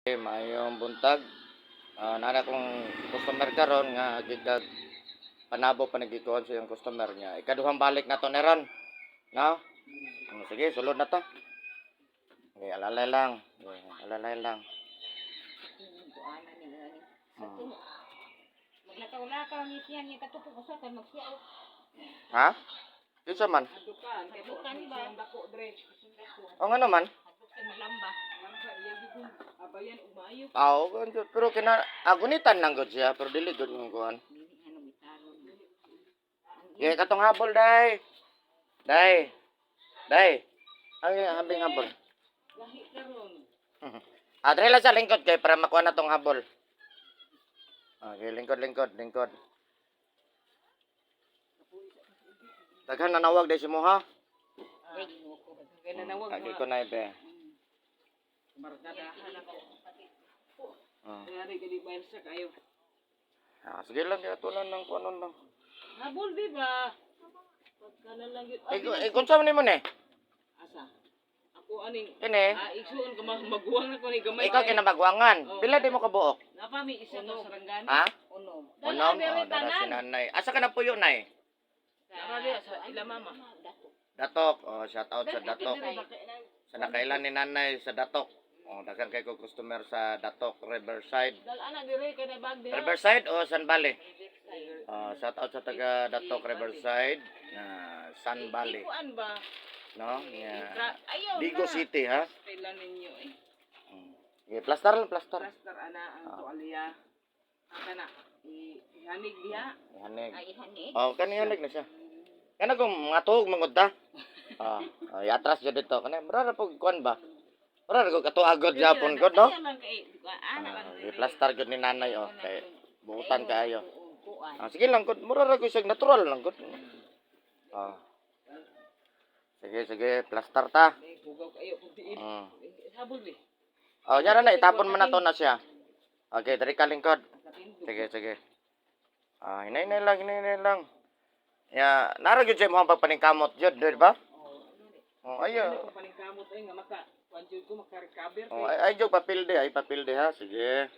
Mayong buntag. Nana kong customer karon nga gigag panabo pa nagikuan sa iyang customer niya. Ikaduhang balik na to neron. No? Sige, sulod na to. Okay, alalay lang. Okay, alalay lang. Maglakaw-lakaw ni siya ni katupok usa kay magsiaw. Ha? Kinsa man? Adukan ba? O nga naman? Hadlok kay malamba. Lamba iya gid abayan ug maayo. Pero agunitan lang gud siya, pero dili gud ng kuan. Dili ano bitaron. Okay, katong habol day. Day. Ang habing habol. Lahi karon. Adre lang sa lingkod kay para makuha na tong habol. Okay, lingkod. Daghan nanawag day si mo ha. Ay ginuko. Kay nanawag Lagi ko na ibe. Markadahan ako. Kaya kay bayar sa kayo. Sige lang kaya tulan ng kuanon lang. Habol di ba? Pagka na lang yun. Kung saan mo ni? Asa? Ako aning Kini? igsuon ka maguwang na ko ni gamay. Ikaw kinabagwangan. Pila di mo kabuok? Napami isa to sa ranggan. Ha? Unom. Unom? Dara si nanay. Asa ka na puyo nay? Tara diya sa ila mama. Datok. Shout out sa Datok. Sa nakailan ni nanay sa Datok. Dagan kay ko customer sa Datok Riverside. Dal ana dire kay na bag dire. Riverside o San Valley? Shout out sa taga Datok Riverside, San Valley. Kuan ba? No? Yeah. Ayaw Bigo City ha. Kailan ninyo eh. Okay, plaster. Plaster ana ang tuwalya. Kana ihanig diha. Hanig. Ay ihanig. Kani hanig na siya. Kana kung mga tuhog mangod ta. Iatras jud dito. Kana mura po kuan ba? Mura ko katuagod Japon gud no? Plaster gud ni nanay kay buutan kaayo. Sige lang gud, mura ra ko sig natural lang gud. Sige, plaster ta. Hugaw kayo pug diin. Habol bi. Nyara na itapon mo na to na siya. Okay, dari ka lingkod. Sige. Hinay lang. Ya, nara gyud siya mo pagpaningkamot jud, di ba? Ayo. Paningkamot ay nga maka kuan jud ko maka-recover. Ay jud papilde ha, sige.